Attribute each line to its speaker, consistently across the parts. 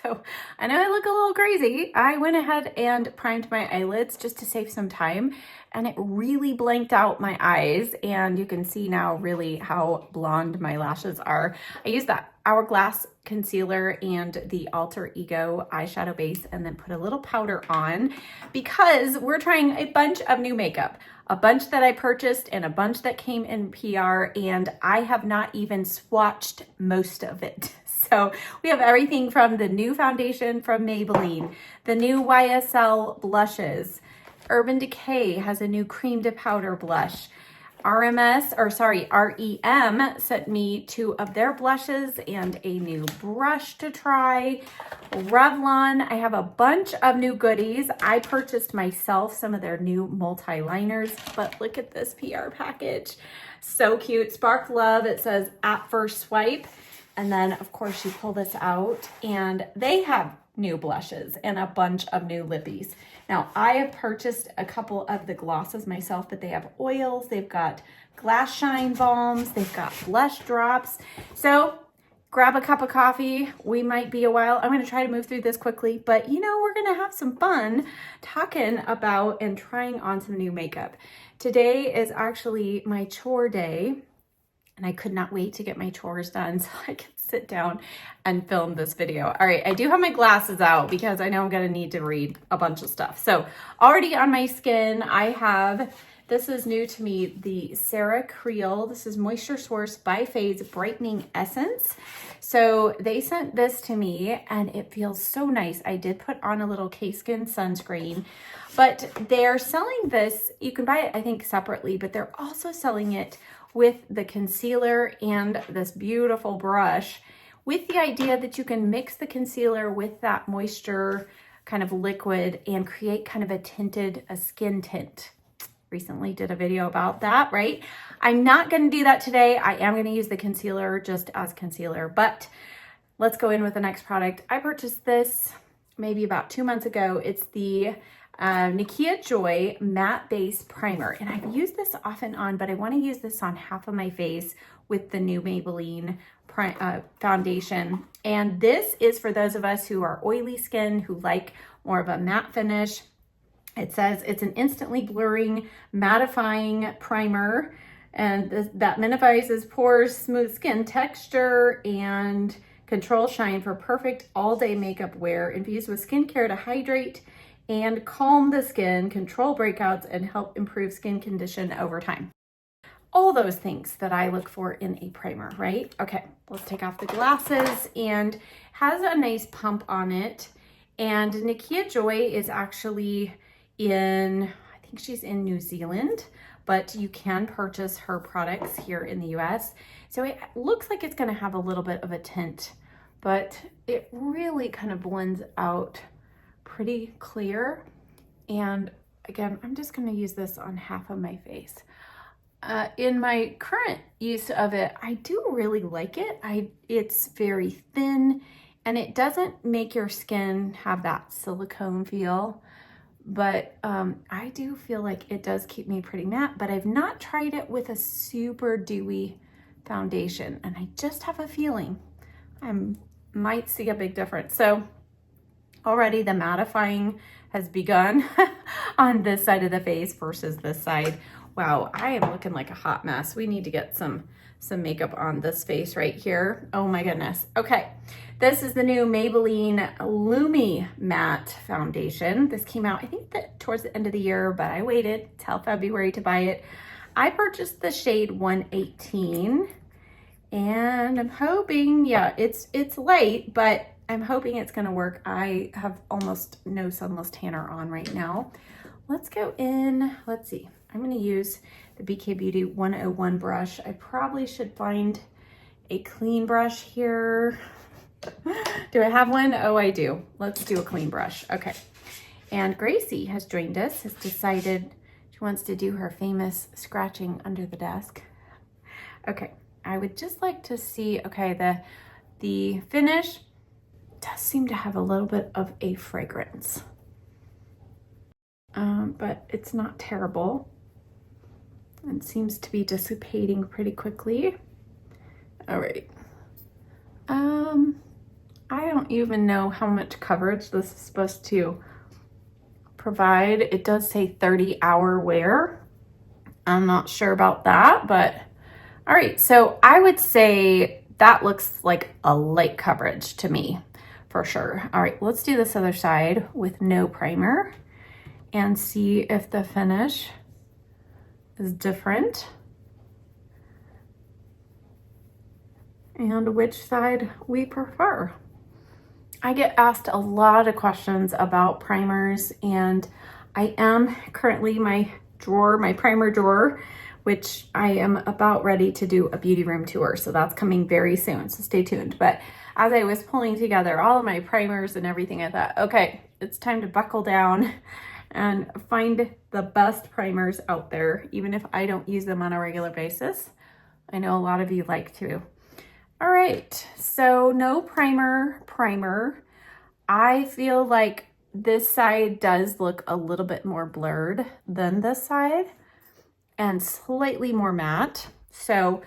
Speaker 1: So I know I look a little crazy. I went ahead and primed my eyelids just to save some time, and it really blanked out my eyes. And you can see now really how blonde my lashes are. I used that Hourglass concealer and the Alter Ego eyeshadow base, and then put a little powder on because we're trying a bunch of new makeup. A bunch that I purchased and a bunch that came in PR, and I have not even swatched most of it. So we have everything from the new foundation from Maybelline, the new YSL blushes, Urban Decay has a new cream to powder blush. REM sent me 2 of their blushes and a new brush to try. Revlon, I have a bunch of new goodies. I purchased myself some of their new multi-liners, but look at this PR package. So cute. Spark Love, it says at first swipe. And then of course you pull this out and they have new blushes and a bunch of new lippies. Now I have purchased a couple of the glosses myself, but they have oils, they've got glass shine balms, they've got blush drops. So grab a cup of coffee. We might be a while. I'm going to try to move through this quickly, but you know, we're going to have some fun talking about and trying on some new makeup. Today is actually my chore day, and I could not wait to get my chores done so I could sit down and film this video. All right, I do have my glasses out because I know I'm gonna need to read a bunch of stuff. So already on my skin, I have, this is new to me, the Sarah Creel. This is Moisture Source by Phase Brightening Essence. So they sent this to me and it feels so nice. I did put on a little K-Skin sunscreen, but they're selling this, you can buy it I think separately, but they're also selling it with the concealer and this beautiful brush, with the idea that you can mix the concealer with that moisture kind of liquid and create kind of a skin tint. Recently did a video about that, right? I'm not gonna do that today. I am gonna use the concealer just as concealer, but let's go in with the next product. I purchased this maybe about 2 months ago. It's the Nakia Joy Matte Base Primer, and I've used this off and on, but I want to use this on half of my face with the new Maybelline foundation. And this is for those of us who are oily skin, who like more of a matte finish. It says it's an instantly blurring, mattifying primer, and that minimizes pores, smooth skin texture, and control shine for perfect all-day makeup wear, infused with skincare to hydrate and calm the skin, control breakouts, and help improve skin condition over time. All those things that I look for in a primer, right? Okay, let's take off the glasses, and has a nice pump on it. And Nakia Joy is actually in, I think she's in New Zealand, but you can purchase her products here in the US. So it looks like it's gonna have a little bit of a tint, but it really kind of blends out pretty clear. And again, I'm just going to use this on half of my face. In my current use of it, I do really like it. It's very thin and it doesn't make your skin have that silicone feel, but I do feel like it does keep me pretty matte. But I've not tried it with a super dewy foundation, and I just have a feeling I might see a big difference. So already the mattifying has begun on this side of the face versus this side. Wow, I am looking like a hot mess. We need to get some makeup on this face right here. Oh my goodness. Okay, this is the new Maybelline Lumi Matte Foundation. This came out, I think, that towards the end of the year, but I waited till February to buy it. I purchased the shade 118, and I'm hoping, yeah, it's light, but I'm hoping it's gonna work. I have almost no sunless tanner on right now. Let's go in, let's see. I'm gonna use the BK Beauty 101 brush. I probably should find a clean brush here. Do I have one? Oh, I do. Let's do a clean brush, okay. And Gracie has joined us, has decided she wants to do her famous scratching under the desk. Okay, I would just like to see, okay, the finish does seem to have a little bit of a fragrance, but it's not terrible. It seems to be dissipating pretty quickly. All right. I don't even know how much coverage this is supposed to provide. It does say 30-hour wear. I'm not sure about that, but all right. So I would say that looks like a light coverage to me for sure. All right, let's do this other side with no primer and see if the finish is different and which side we prefer. I get asked a lot of questions about primers, and I am currently my primer drawer, which I am about ready to do a beauty room tour. So that's coming very soon, so stay tuned. But as I was pulling together all of my primers and everything, I thought, okay, it's time to buckle down and find the best primers out there, even if I don't use them on a regular basis. I know a lot of you like to. All right, so no primer. I feel like this side does look a little bit more blurred than this side and slightly more matte. So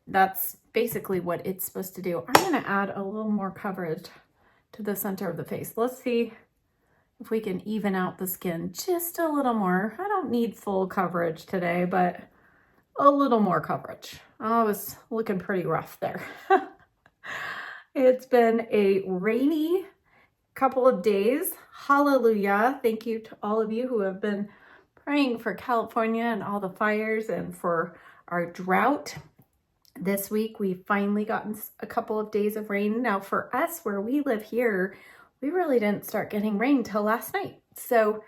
Speaker 1: that's basically what it's supposed to do. I'm gonna add a little more coverage to the center of the face. Let's see if we can even out the skin just a little more. I don't need full coverage today, but a little more coverage. I was looking pretty rough there. It's been a rainy couple of days. Hallelujah. Thank you to all of you who have been praying for California and all the fires and for our drought. This week, we've finally gotten a couple of days of rain. Now for us, where we live here, we really didn't start getting rain till last night. So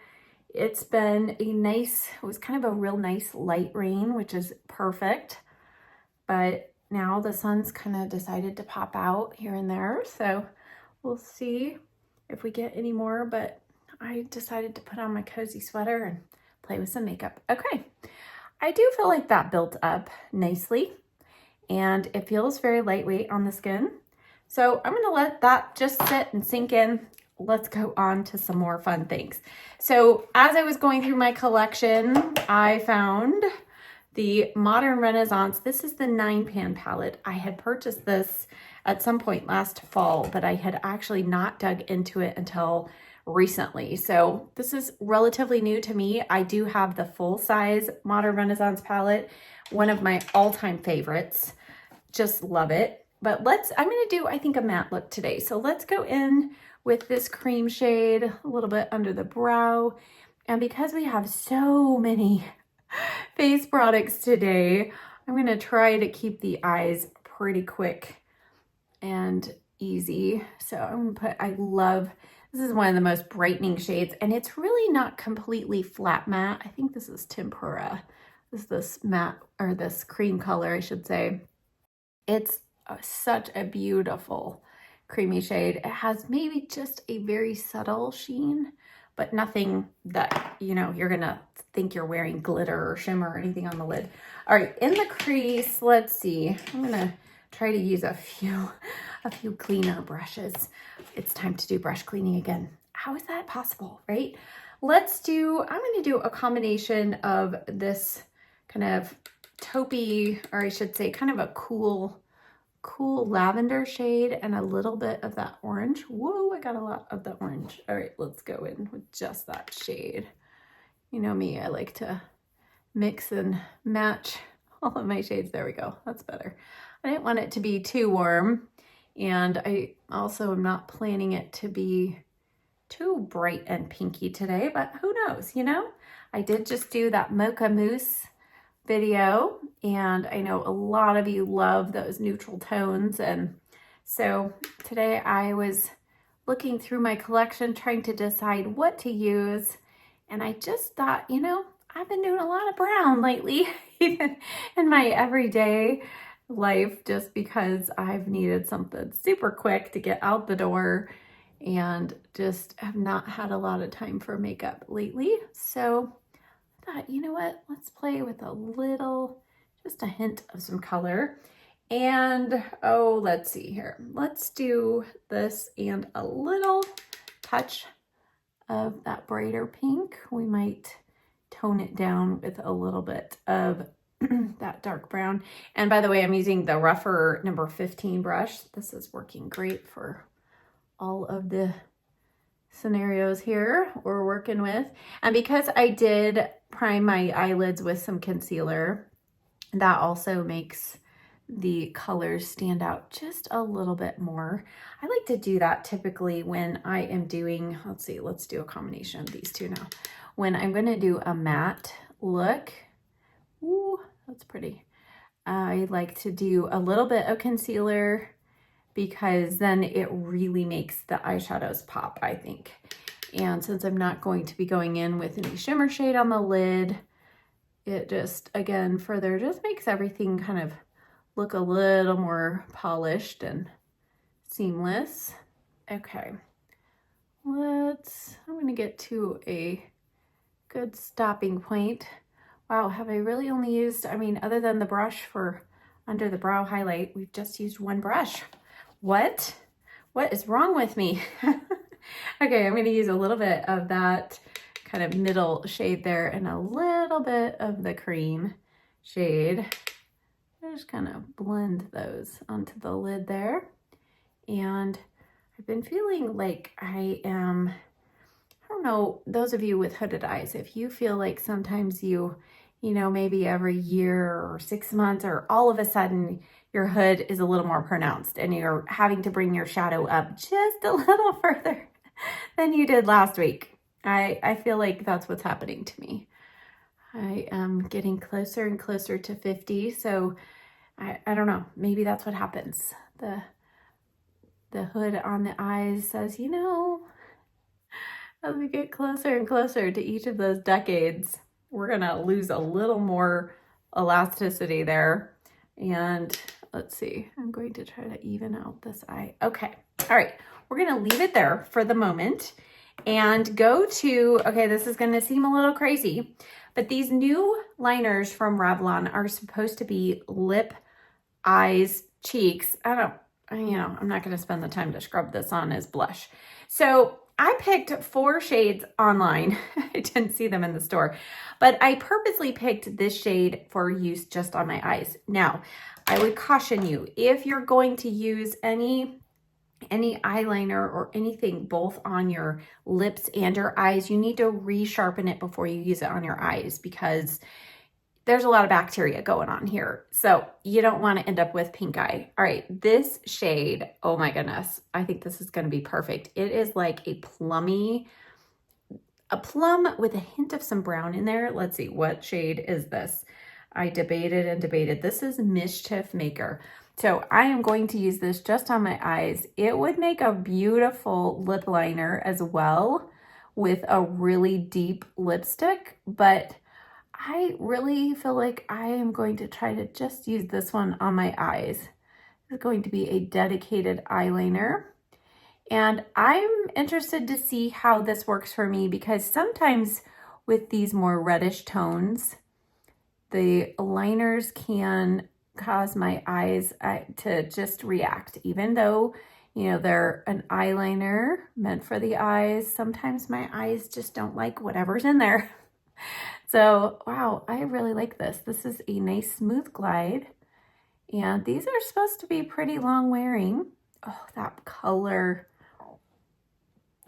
Speaker 1: it's been a nice, it was kind of a real nice light rain, which is perfect. But now the sun's kind of decided to pop out here and there. So we'll see if we get any more, but I decided to put on my cozy sweater and play with some makeup. Okay, I do feel like that built up nicely and it feels very lightweight on the skin. So I'm gonna let that just sit and sink in. Let's go on to some more fun things. So as I was going through my collection, I found the Modern Renaissance. This is the 9-pan palette. I had purchased this at some point last fall, but I had actually not dug into it until recently. So this is relatively new to me. I do have the full-size Modern Renaissance palette, one of my all-time favorites. Just love it. But I'm gonna do, I think, a matte look today. So let's go in with this cream shade, a little bit under the brow. And because we have so many face products today, I'm gonna try to keep the eyes pretty quick and easy. So I'm gonna put, this is one of the most brightening shades, and it's really not completely flat matte. I think this is tempera. This matte, or this cream color, I should say. It's such a beautiful creamy shade. It has maybe just a very subtle sheen, but nothing that, you know, you're gonna think you're wearing glitter or shimmer or anything on the lid. All right, in the crease, let's see. I'm gonna try to use a few cleaner brushes. It's time to do brush cleaning again. How is that possible, right? I'm gonna do a combination of this kind of taupey, or I should say kind of a cool lavender shade and a little bit of that orange. Whoa, I got a lot of the orange. All right, let's go in with just that shade. You know me, I like to mix and match all of my shades. There we go, that's better. I didn't want it to be too warm, and I also am not planning it to be too bright and pinky today, but who knows, you know? I did just do that Mocha Mousse video, and I know a lot of you love those neutral tones, and so today I was looking through my collection trying to decide what to use, and I just thought, you know, I've been doing a lot of brown lately even in my everyday life, just because I've needed something super quick to get out the door and just have not had a lot of time for makeup lately. So I thought, you know what, let's play with just a hint of some color. And oh, let's see here. Let's do this and a little touch of that brighter pink. We might tone it down with a little bit of that dark brown. And by the way, I'm using the rougher number 15 brush. This is working great for all of the scenarios here we're working with. And because I did prime my eyelids with some concealer, that also makes the colors stand out just a little bit more. I like to do that typically when I am doing, let's see, let's do a combination of these two now. When I'm going to do a matte look, ooh, that's pretty. I like to do a little bit of concealer because then it really makes the eyeshadows pop, I think. And since I'm not going to be going in with any shimmer shade on the lid, it just, again, further just makes everything kind of look a little more polished and seamless. Okay, I'm gonna get to a good stopping point. Wow, have I really only used, I mean, other than the brush for under the brow highlight, we've just used one brush. What is wrong with me? Okay, I'm gonna use a little bit of that kind of middle shade there and a little bit of the cream shade. Just kind of blend those onto the lid there. And I've been feeling like I don't know, those of you with hooded eyes, if you feel like sometimes you know, maybe every year or 6 months or all of a sudden your hood is a little more pronounced and you're having to bring your shadow up just a little further than you did last week. I feel like that's what's happening to me. I am getting closer and closer to 50, so I don't know, maybe that's what happens. The hood on the eyes says, you know, as we get closer and closer to each of those decades, we're gonna lose a little more elasticity there. And let's see, I'm going to try to even out this eye. Okay, all right, we're gonna leave it there for the moment and go to, okay, this is gonna seem a little crazy, but these new liners from Revlon are supposed to be lip, eyes, cheeks. I'm not going to spend the time to scrub this on as blush. So I picked 4 shades online. I didn't see them in the store, but I purposely picked this shade for use just on my eyes. Now, I would caution you, if you're going to use any eyeliner or anything both on your lips and your eyes, you need to resharpen it before you use it on your eyes because there's a lot of bacteria going on here. So you don't want to end up with pink eye. All right, this shade, oh my goodness, I think this is going to be perfect. It is like a plum with a hint of some brown in there. Let's see, what shade is this? I debated and debated. This is Mischief Maker. So I am going to use this just on my eyes. It would make a beautiful lip liner as well with a really deep lipstick, but I really feel like I am going to try to just use this one on my eyes. It's going to be a dedicated eyeliner. And I'm interested to see how this works for me because sometimes with these more reddish tones, the liners can cause my eyes to just react. Even though, you know, they're an eyeliner meant for the eyes, sometimes my eyes just don't like whatever's in there. So, wow, I really like this. This is a nice smooth glide. And these are supposed to be pretty long wearing. Oh, that color.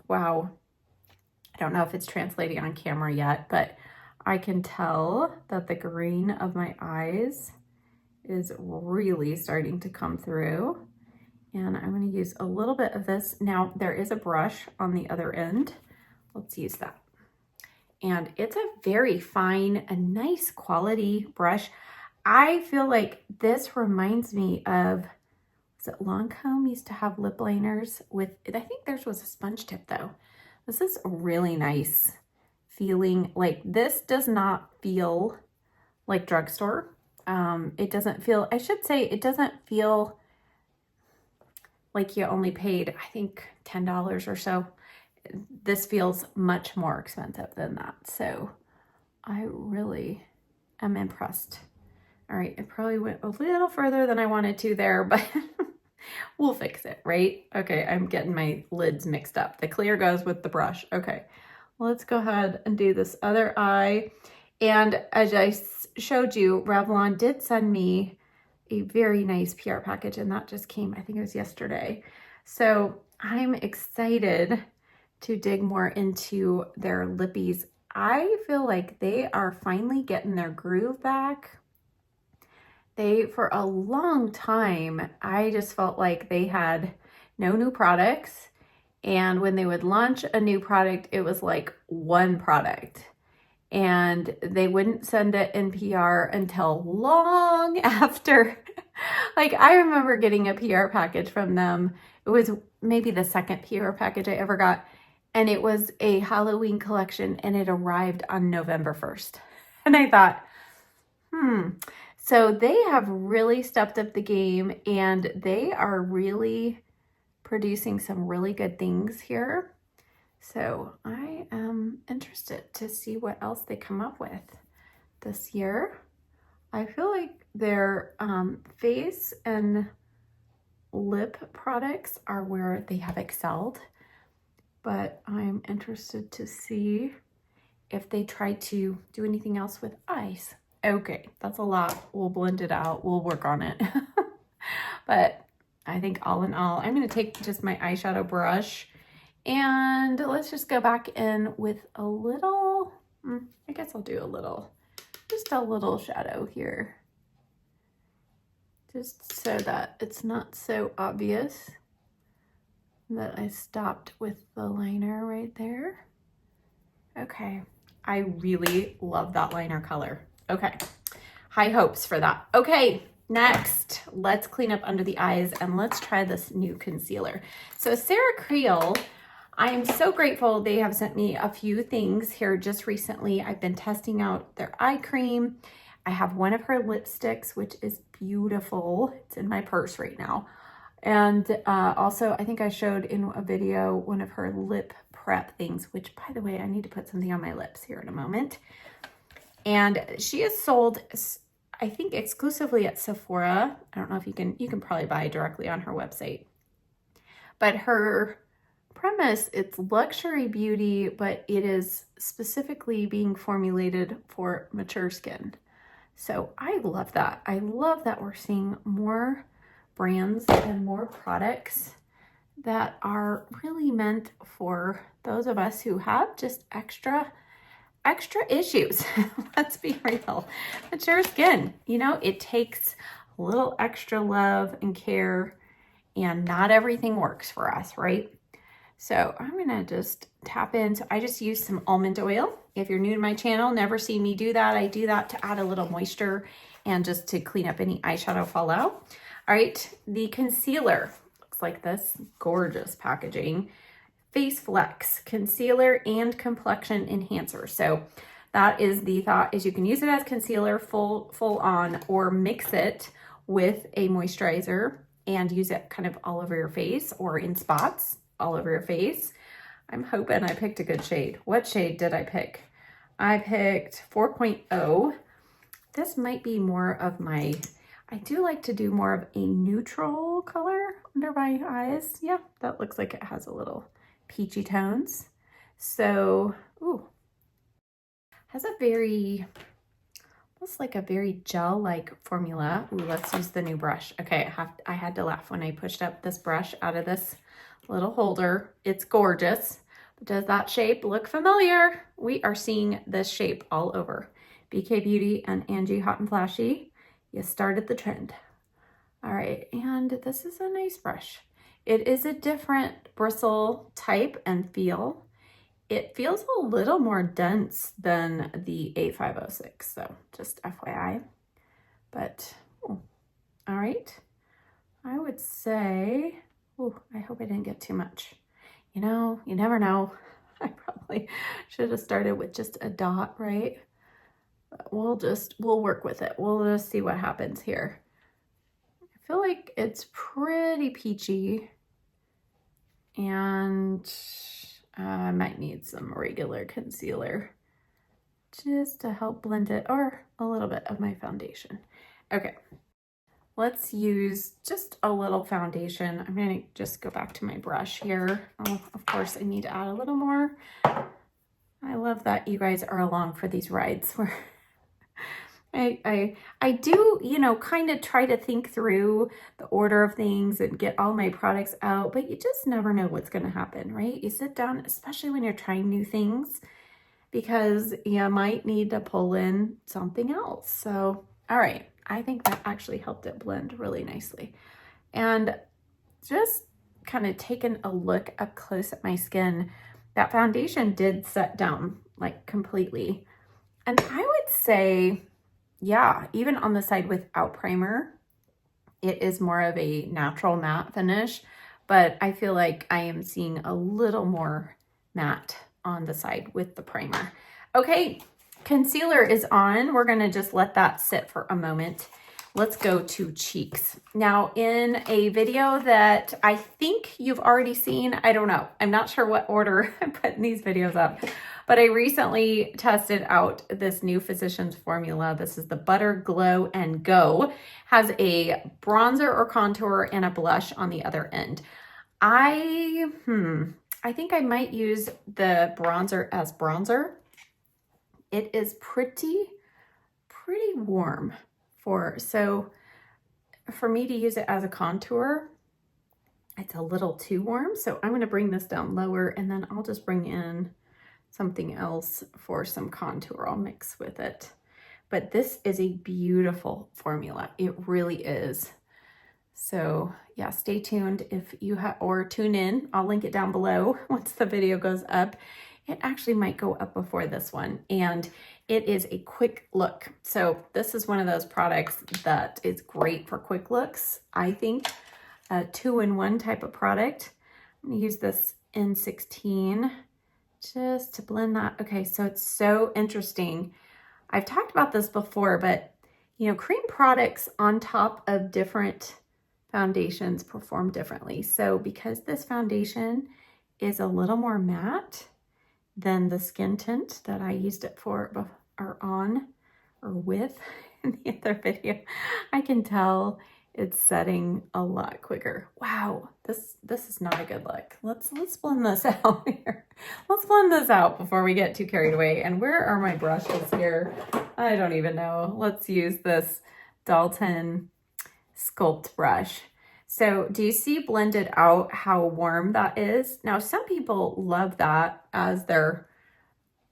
Speaker 1: Wow. I don't know if it's translating on camera yet, but I can tell that the green of my eyes is really starting to come through. And I'm going to use a little bit of this. Now, there is a brush on the other end. Let's use that. And it's a very fine, a nice quality brush. I feel like this reminds me of, was it Lancome used to have lip liners with, I think theirs was a sponge tip though. This is really nice feeling. Like this does not feel like Drugstore. It doesn't feel, I should say it doesn't feel like you only paid, I think, $10 or so. This feels much more expensive than that. So I really am impressed. All right, it probably went a little further than I wanted to there, but we'll fix it, right? Okay, I'm getting my lids mixed up. The clear goes with the brush. Okay, let's go ahead and do this other eye. And as I showed you, Revlon did send me a very nice PR package, and that just came, I think it was yesterday. So I'm excited to dig more into their lippies. I feel like they are finally getting their groove back. For a long time, I just felt like they had no new products. And when they would launch a new product, it was like one product. And they wouldn't send it in PR until long after. Like, I remember getting a PR package from them. It was maybe the second PR package I ever got. And it was a Halloween collection and it arrived on November 1st. And I thought, So they have really stepped up the game and they are really producing some really good things here. So I am interested to see what else they come up with this year. I feel like their face and lip products are where they have excelled, but I'm interested to see if they try to do anything else with eyes. Okay, that's a lot. We'll blend it out. We'll work on it. But I think all in all, I'm going to take just my eyeshadow brush and let's just go back in with a little, I guess I'll do just a little shadow here. Just so that it's not so obvious that I stopped with the liner right there. Okay, I really love that liner color. Okay, high hopes for that. Okay, next, let's clean up under the eyes and let's try this new concealer. So Sarah Creel, I am so grateful they have sent me a few things here just recently. I've been testing out their eye cream. I have one of her lipsticks, which is beautiful. It's in my purse right now. And also, I think I showed in a video one of her lip prep things, which, by the way, I need to put something on my lips here in a moment. And she is sold, I think, exclusively at Sephora. I don't know if you can probably buy directly on her website. But her premise, it's luxury beauty, but it is specifically being formulated for mature skin. So I love that. I love that we're seeing more brands and more products that are really meant for those of us who have just extra issues. Let's be real. Mature skin, it takes a little extra love and care, and not everything works for us, right? So I'm gonna just tap in. So I just used some almond oil. If you're new to my channel, never seen me do that. I do that to add a little moisture and just to clean up any eyeshadow fallout. All right, the concealer looks like this, gorgeous packaging. Face Flex concealer and complexion enhancer. So that is the thought, is you can use it as concealer full on, or mix it with a moisturizer and use it kind of all over your face or in spots all over your face. I'm hoping I picked a good shade. What shade did I pick? I picked 4.0. This might be more of my, I do like to do more of a neutral color under my eyes. Yeah, that looks like it has a little peachy tones. So, has a very, almost like a very gel-like formula. Ooh, let's use the new brush. Okay, I had to laugh when I pushed up this brush out of this little holder. It's gorgeous. But does that shape look familiar? We are seeing this shape all over. BK Beauty and Angie Hot and Flashy. You started the trend. All right, and this is a nice brush. It is a different bristle type and feel. It feels a little more dense than the A506, so just FYI. But, all right. I would say, I hope I didn't get too much. You never know. I probably should have started with just a dot, right? But we'll work with it. We'll just see what happens here. I feel like it's pretty peachy, and I might need some regular concealer just to help blend it, or a little bit of my foundation. Okay, let's use just a little foundation. I'm gonna just go back to my brush here. Oh, of course, I need to add a little more. I love that you guys are along for these rides. I do, you know, kind of try to think through the order of things and get all my products out, but you just never know what's going to happen, right? You sit down, especially when you're trying new things, because you might need to pull in something else. So, all right, I think that actually helped it blend really nicely. And just kind of taking a look up close at my skin, that foundation did set down like completely. And I would say, yeah, even on the side without primer, it is more of a natural matte finish, but I feel like I am seeing a little more matte on the side with the primer. Okay, concealer is on. We're gonna just let that sit for a moment. Let's go to cheeks. Now, in a video that I think you've already seen, I don't know, I'm not sure what order I'm putting these videos up, but I recently tested out this new Physicians formula. This is the Butter Glow and Go. Has a bronzer or contour and a blush on the other end. I think I might use the bronzer as bronzer. It is pretty warm so for me to use it as a contour, it's a little too warm. So I'm gonna bring this down lower, and then I'll just bring in something else for some contour. I'll mix with it. But this is a beautiful formula. It really is. So yeah, stay tuned if you have, or tune in. I'll link it down below once the video goes up. It actually might go up before this one, and it is a quick look. So this is one of those products that is great for quick looks. I think a 2-in-1 type of product. I'm gonna use this N16 just to blend that. Okay, so it's so interesting. I've talked about this before, but you know, cream products on top of different foundations perform differently. So because this foundation is a little more matte than the skin tint that I used it for or on or with in the other video, I can tell it's setting a lot quicker. Wow, this is not a good look. Let's blend this out here. Let's blend this out before we get too carried away. And where are my brushes here? I don't even know. Let's use this Dalton Sculpt brush. So do you see blended out how warm that is? Now, some people love that as their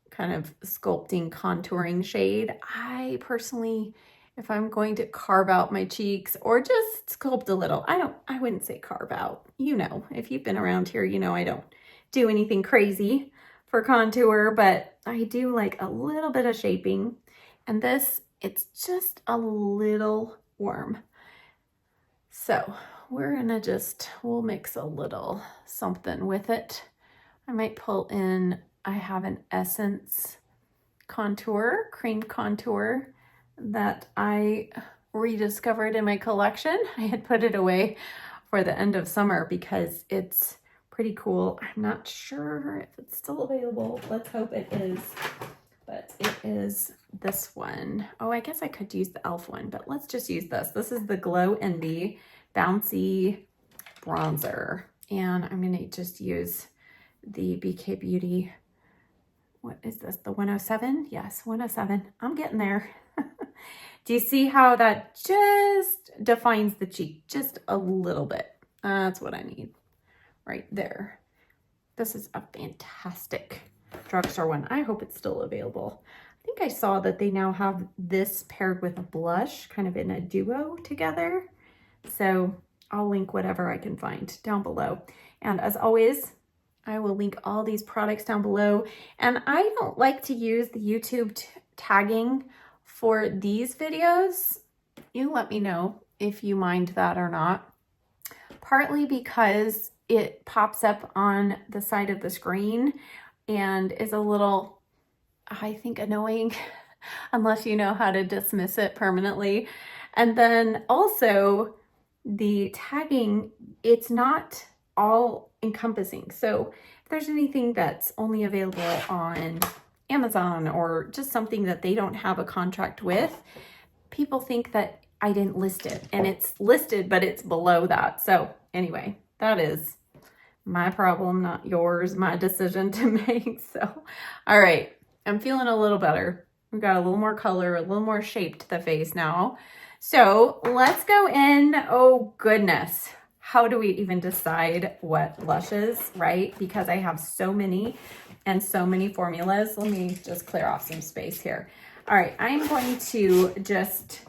Speaker 1: kind of sculpting, contouring shade. I personally, if I'm going to carve out my cheeks or just sculpt a little, I wouldn't say carve out. You know, if you've been around here, you know I don't do anything crazy for contour, but I do like a little bit of shaping. And this, it's just a little warm. So we're gonna we'll mix a little something with it. I might pull in, I have an Essence contour, cream contour that I rediscovered in my collection. I had put it away for the end of summer because it's pretty cool. I'm not sure if it's still available. Let's hope it is, but it is this one. Oh, I guess I could use the e.l.f. one, but let's just use this. This is the Glow Envy Bouncy Bronzer. And I'm gonna just use the BK Beauty, what is this, the 107? Yes, 107, I'm getting there. Do you see how that just defines the cheek just a little bit? That's what I need right there. This is a fantastic Drugstore one. I hope it's still available. I think I saw that they now have this paired with a blush, kind of in a duo together. So I'll link whatever I can find down below. And as always, I will link all these products down below. And I don't like to use the YouTube tagging for these videos. You let me know if you mind that or not. Partly because it pops up on the side of the screen and is a little, I think, annoying unless you know how to dismiss it permanently. And then also the tagging, it's not all encompassing. So if there's anything that's only available on Amazon or just something that they don't have a contract with, people think that I didn't list it, and it's listed, but it's below that. So anyway, that is my problem, not yours, my decision to make. So, all right, I'm feeling a little better. We've got a little more color, a little more shape to the face now. So let's go in. Oh goodness. How do we even decide what blushes, right? Because I have so many and so many formulas. Let me just clear off some space here. All right, I'm going to just,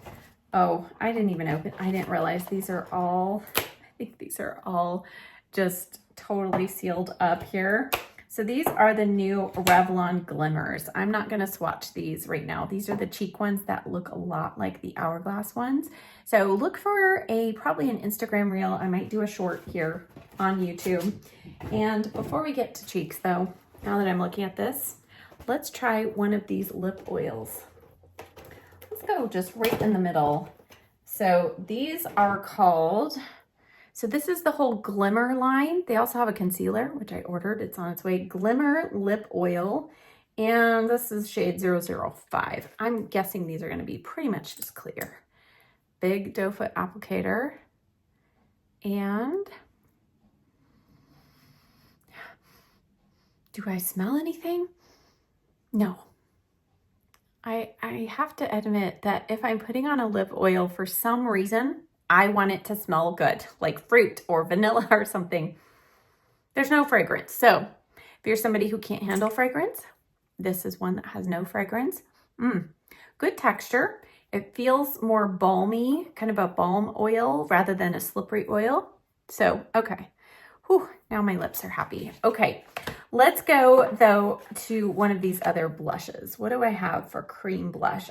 Speaker 1: oh, I didn't realize these are all, I think these are all just totally sealed up here. So these are the new Revlon Glimmers. I'm not gonna swatch these right now. These are the cheek ones that look a lot like the Hourglass ones. So look for probably an Instagram reel. I might do a short here on YouTube. And before we get to cheeks though, now that I'm looking at this, let's try one of these lip oils. Let's go just right in the middle. So these are called, so this is the whole Glimmer line. They also have a concealer, which I ordered. It's on its way. Glimmer Lip Oil. And this is shade 005. I'm guessing these are going to be pretty much just clear. Big doe foot applicator. And do I smell anything? No. I have to admit that if I'm putting on a lip oil for some reason, I want it to smell good, like fruit or vanilla or something. There's no fragrance. So if you're somebody who can't handle fragrance, this is one that has no fragrance. Good texture. It feels more balmy, kind of a balm oil rather than a slippery oil. So, okay. Whew, now my lips are happy. Okay, let's go though to one of these other blushes. What do I have for cream blush?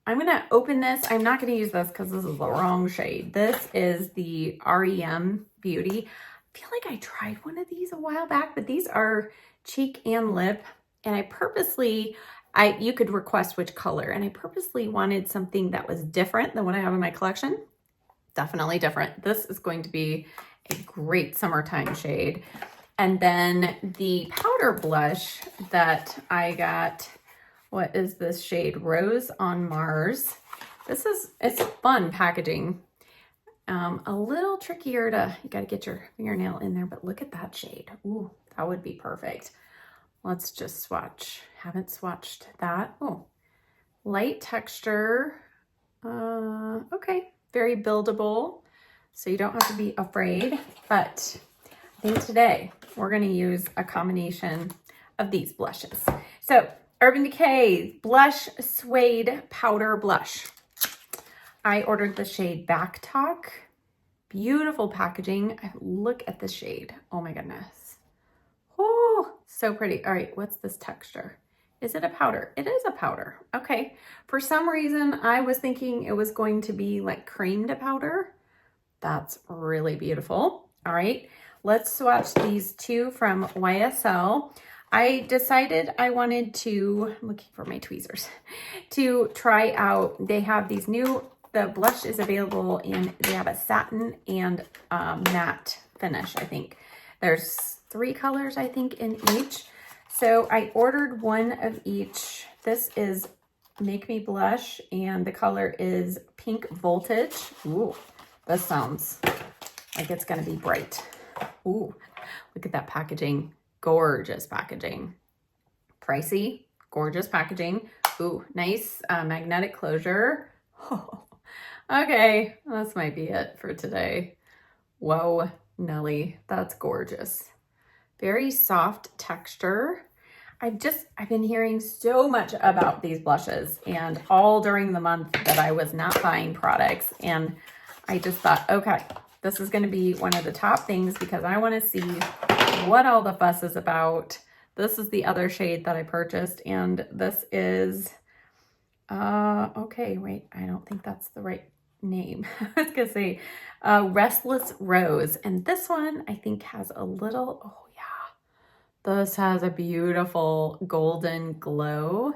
Speaker 1: I'm gonna open this. I'm not gonna use this because this is the wrong shade. This is the REM Beauty. I feel like I tried one of these a while back, but these are cheek and lip. And I purposely, you could request which color, and I purposely wanted something that was different than what I have in my collection. Definitely different. This is going to be a great summertime shade. And then the powder blush that I got, what is this shade? Rose on Mars. It's fun packaging. A little trickier you gotta get your fingernail in there, but look at that shade. Ooh, that would be perfect. Let's just swatch. Haven't swatched that. Oh, light texture. Okay, very buildable. So you don't have to be afraid, but I think today we're gonna use a combination of these blushes. So Urban Decay Blush Suede Powder Blush. I ordered the shade Back Talk. Beautiful packaging. Look at the shade. Oh my goodness. Oh, so pretty. All right, what's this texture? Is it a powder? It is a powder. Okay. For some reason, I was thinking it was going to be like cream to powder. That's really beautiful. All right, let's swatch these two from YSL. I decided I wanted to, I'm looking for my tweezers, to try out, they have these new, the blush is available in, they have a satin and matte finish, I think. There's 3 colors, I think, in each. So I ordered one of each. This is Make Me Blush, and the color is Pink Voltage. Ooh, this sounds like it's gonna be bright. Ooh, look at that packaging. Gorgeous packaging. Pricey, gorgeous packaging. Ooh, nice magnetic closure. Oh, okay, this might be it for today. Whoa, Nelly, that's gorgeous. Very soft texture. I've been hearing so much about these blushes, and all during the month that I was not buying products, and I just thought, okay, this is gonna be one of the top things because I wanna see what all the fuss is about. This is the other shade that I purchased, and this is, okay, wait, I don't think that's the right name. I was gonna say Restless Rose, and this one I think has a little, oh yeah, this has a beautiful golden glow.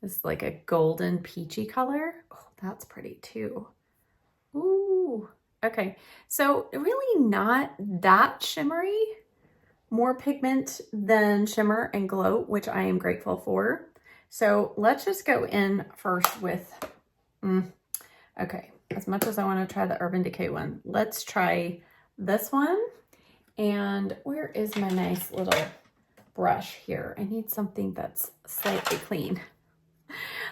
Speaker 1: It's like a golden peachy color. Oh, that's pretty too. Ooh, okay, so really not that shimmery. More pigment than shimmer and glow, which I am grateful for. So let's just go in first with, okay, as much as I want to try the Urban Decay one, let's try this one. And where is my nice little brush here? I need something that's slightly clean.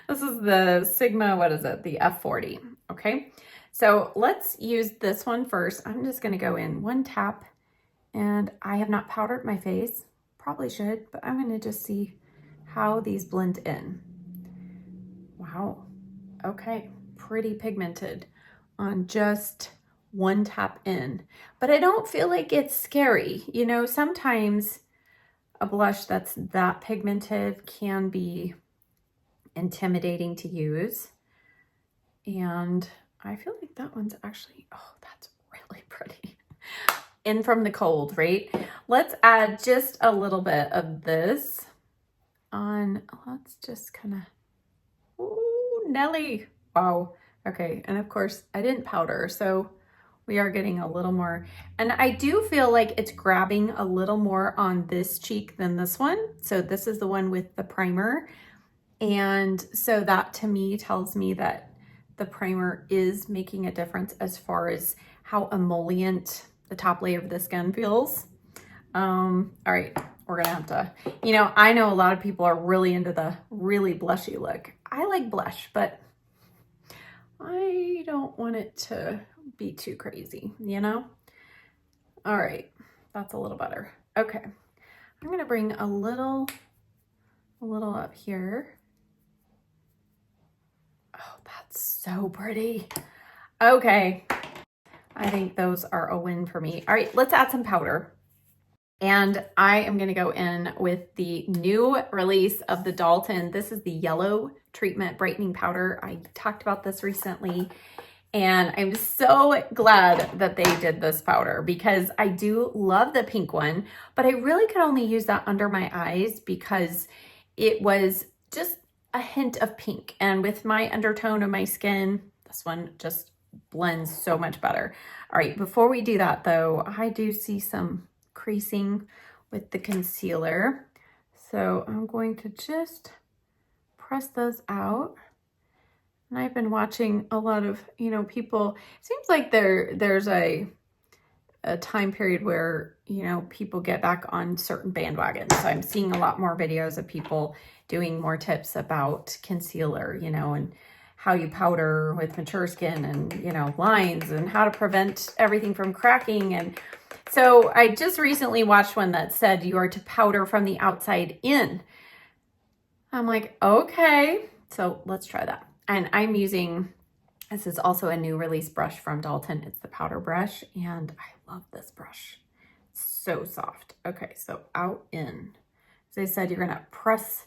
Speaker 1: This is the Sigma, what is it? The F40, okay? So let's use this one first. I'm just gonna go in one tap, and I have not powdered my face. Probably should, but I'm gonna just see how these blend in. Wow, okay, pretty pigmented on just one tap in, but I don't feel like it's scary. You know, sometimes a blush that's that pigmented can be intimidating to use. And I feel like that one's actually, oh, that's really pretty. In from the cold, right? Let's add just a little bit of this on, let's just kind of, ooh, Nelly. Wow. Okay, and of course I didn't powder, so we are getting a little more, and I do feel like it's grabbing a little more on this cheek than this one. So this is the one with the primer. And so that to me tells me that the primer is making a difference as far as how emollient the top layer of the skin feels. All right, we're gonna have to, you know, I know a lot of people are really into the really blushy look. I like blush, but I don't want it to be too crazy, you know? All right, that's a little better. Okay, I'm gonna bring a little up here. Oh, that's so pretty. Okay, I think those are a win for me. All right, let's add some powder. And I am gonna go in with the new release of the Dalton. This is the Yellow Treatment Brightening Powder. I talked about this recently, and I'm so glad that they did this powder because I do love the pink one, but I really could only use that under my eyes because it was just a hint of pink. And with my undertone of my skin, this one just blends so much better. All right, before we do that though, I do see some creasing with the concealer. So I'm going to just press those out. And I've been watching a lot of, you know, people, it seems like there's a time period where, you know, people get back on certain bandwagons. So I'm seeing a lot more videos of people doing more tips about concealer, you know, and how you powder with mature skin and, you know, lines and how to prevent everything from cracking. And so I just recently watched one that said you are to powder from the outside in. I'm like, okay, so let's try that. And I'm using, this is also a new release brush from Dalton. It's the powder brush, and I love this brush. It's so soft. Okay, so out in. As I said, you're gonna press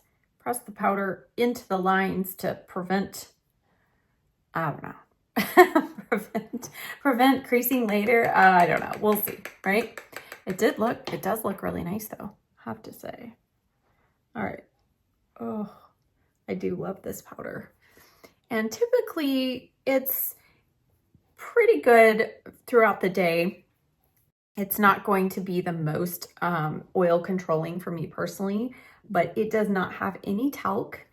Speaker 1: the powder into the lines to prevent, I don't know, prevent creasing later. I don't know, we'll see, right? It does look really nice though, I have to say. All right, oh, I do love this powder. And typically it's pretty good throughout the day. It's not going to be the most oil controlling for me personally, but it does not have any talc,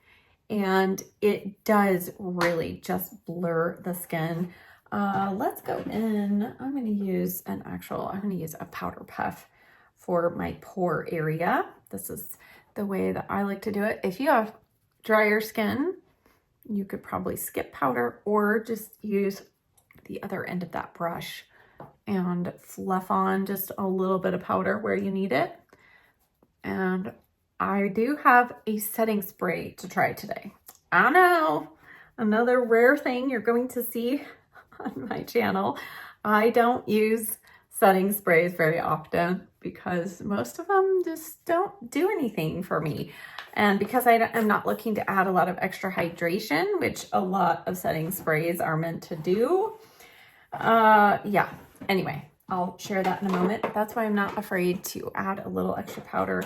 Speaker 1: and it does really just blur the skin. Let's go in. I'm going to use a powder puff for my pore area. This is the way that I like to do it. If you have drier skin, you could probably skip powder or just use the other end of that brush and fluff on just a little bit of powder where you need it. And I do have a setting spray to try today. I know, another rare thing you're going to see on my channel. I don't use setting sprays very often because most of them just don't do anything for me. And because I am not looking to add a lot of extra hydration, which a lot of setting sprays are meant to do. Yeah, anyway, I'll share that in a moment. That's why I'm not afraid to add a little extra powder.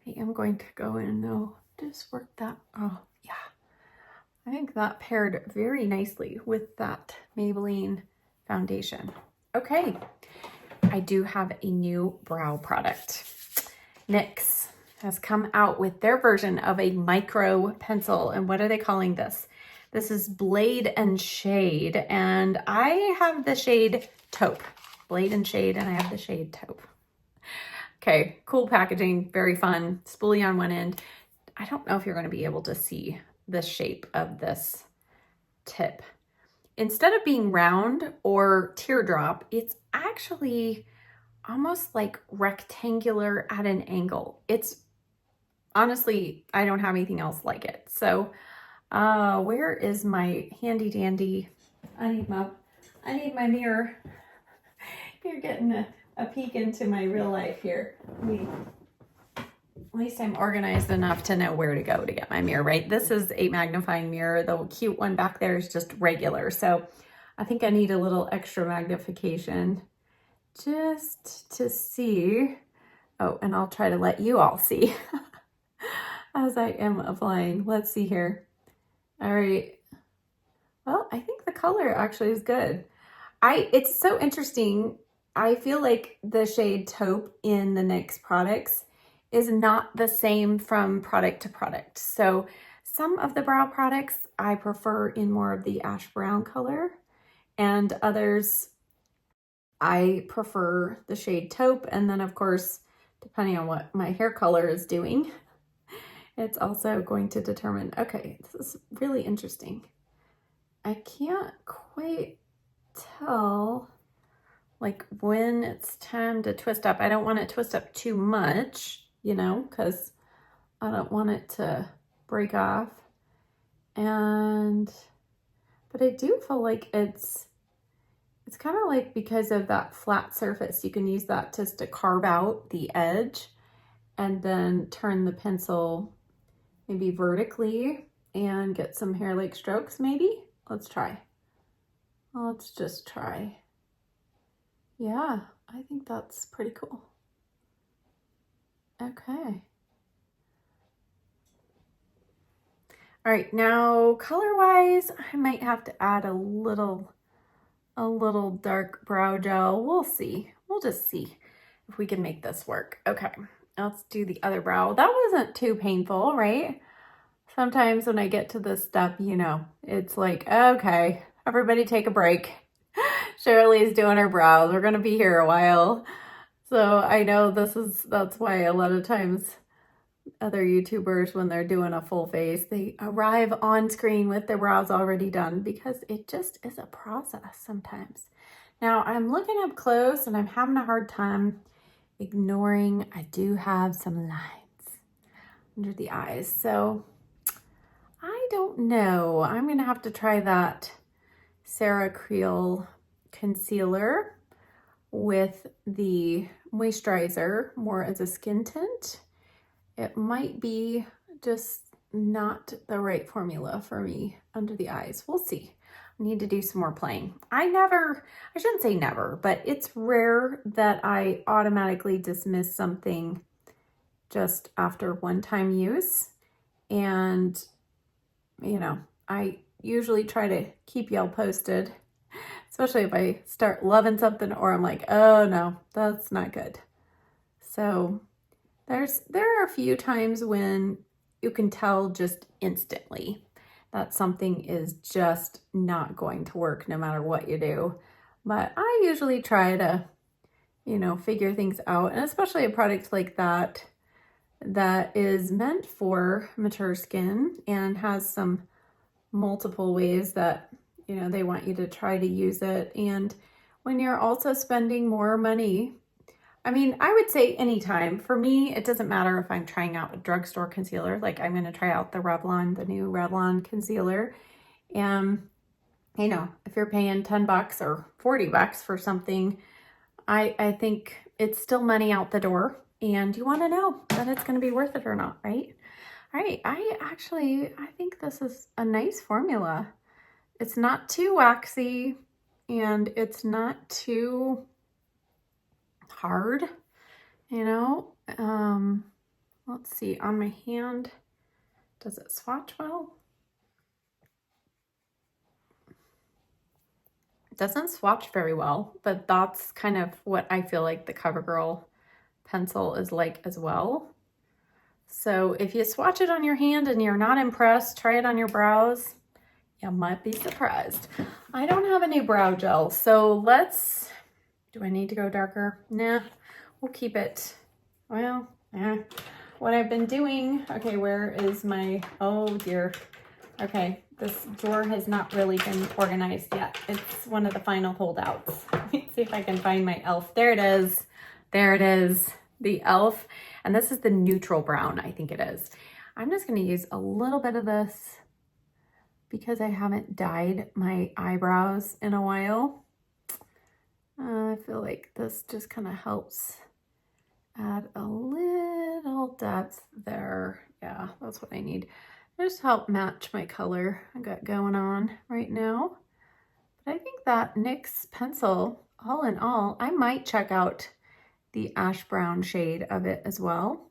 Speaker 1: I am going to go in though, just work that. Oh yeah, I think that paired very nicely with that Maybelline foundation. Okay, I do have a new brow product. NYX has come out with their version of a micro pencil. And what are they calling this? This is Blade and Shade. And I have the shade Taupe. Blade and Shade, and I have the shade Taupe. Okay, cool packaging, very fun. Spoolie on one end. I don't know if you're going to be able to see the shape of this tip. Instead of being round or teardrop, it's actually almost like rectangular at an angle. It's honestly, I don't have anything else like it. So where is my handy dandy? I need my mirror. You're getting a peek into my real life here. At least I'm organized enough to know where to go to get my mirror, right? This is a magnifying mirror. The cute one back there is just regular. So I think I need a little extra magnification just to see. Oh, and I'll try to let you all see as I am applying. Let's see here. All right. Well, I think the color actually is good. It's so interesting. I feel like the shade taupe in the NYX products is not the same from product to product. So some of the brow products I prefer in more of the ash brown color, and others I prefer the shade taupe. And then of course, depending on what my hair color is doing, it's also going to determine, okay, this is really interesting. I can't quite tell like when it's time to twist up. I don't want to twist up too much, you know, because I don't want it to break off. But I do feel like it's kind of like, because of that flat surface, you can use that just to carve out the edge and then turn the pencil maybe vertically and get some hair-like strokes maybe. Let's try. Let's just try. Yeah, I think that's pretty cool. Okay. All right, now color-wise, I might have to add a little dark brow gel. We'll see. We'll just see if we can make this work. Okay, let's do the other brow. That wasn't too painful, right? Sometimes when I get to this step, you know, it's like, okay, everybody take a break. Shirley's doing her brows. We're gonna be here a while. So I know that's why a lot of times other YouTubers, when they're doing a full face, they arrive on screen with their brows already done, because it just is a process sometimes. Now I'm looking up close and I'm having a hard time ignoring, I do have some lines under the eyes. So I don't know. I'm gonna have to try that Sarah Creel concealer with the moisturizer more as a skin tint. It might be just not the right formula for me under the eyes. We'll see. I need to do some more playing. I shouldn't say never, but it's rare that I automatically dismiss something just after one-time use. And, you know, I usually try to keep y'all posted, especially if I start loving something or I'm like, oh no, that's not good. So there are a few times when you can tell just instantly that something is just not going to work no matter what you do. But I usually try to, you know, figure things out, and especially a product like that is meant for mature skin and has some multiple ways that, you know, they want you to try to use it. And when you're also spending more money, I mean, I would say anytime. For me, it doesn't matter if I'm trying out a drugstore concealer, like I'm going to try out the new Revlon concealer. And, you know, if you're paying $10 or $40 for something, I think it's still money out the door, and you want to know that it's going to be worth it or not, right? All right, I think this is a nice formula. It's not too waxy and it's not too hard, you know. Let's see, on my hand, does it swatch well? It doesn't swatch very well, but that's kind of what I feel like the CoverGirl pencil is like as well. So if you swatch it on your hand and you're not impressed, try it on your brows. You might be surprised. I don't have a new brow gel, so do I need to go darker? Nah, we'll keep it. Well, what I've been doing, okay, where is my, oh dear, Okay, this drawer has not really been organized yet. It's one of the final holdouts. Let me see if I can find my e.l.f. There it is. There it is, the e.l.f. And this is the neutral brown, I think it is. I'm just gonna use a little bit of this because I haven't dyed my eyebrows in a while. I feel like this just kind of helps add a little depth there. Yeah, that's what I need. Just help match my color I got going on right now. But I think that NYX pencil, all in all, I might check out the ash brown shade of it as well.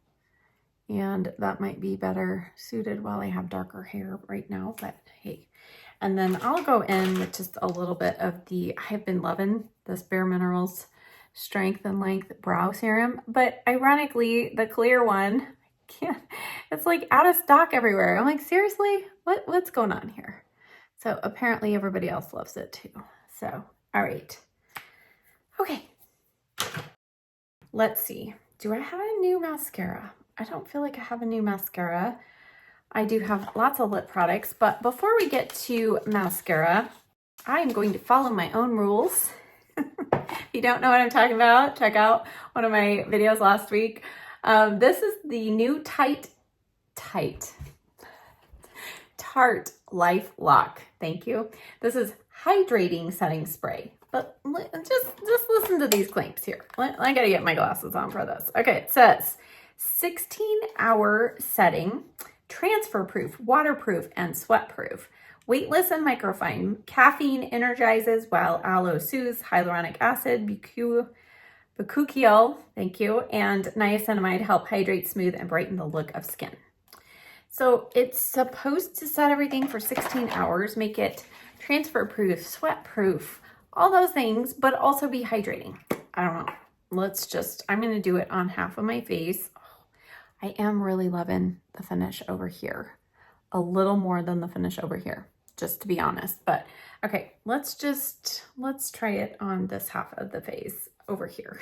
Speaker 1: And that might be better suited while I have darker hair right now, but hey. And then I'll go in with just a little bit of I've been loving this Bare Minerals Strength and Length Brow Serum, but ironically, the clear one, it's like out of stock everywhere. I'm like, seriously, what's going on here? So apparently everybody else loves it too. So, all right. Okay. Let's see. Do I have a new mascara? I don't feel like I have a new mascara. I do have lots of lip products, but before we get to mascara, I am going to follow my own rules. If you don't know what I'm talking about, check out one of my videos last week. This is the new Tarte Life Lock. Thank you. This is hydrating setting spray. But just listen to these claims here. I gotta get my glasses on for this. Okay, it says 16-hour setting, transfer proof, waterproof, and sweat proof. Weightless and microfine. Caffeine energizes while aloe soothes. Hyaluronic acid, bakuchiol, thank you, and niacinamide help hydrate, smooth, and brighten the look of skin. So it's supposed to set everything for 16 hours, make it transfer proof, sweat proof, all those things, but also be hydrating. I don't know. I'm going to do it on half of my face. I am really loving the finish over here. A little more than the finish over here, just to be honest. But okay, let's try it on this half of the face over here.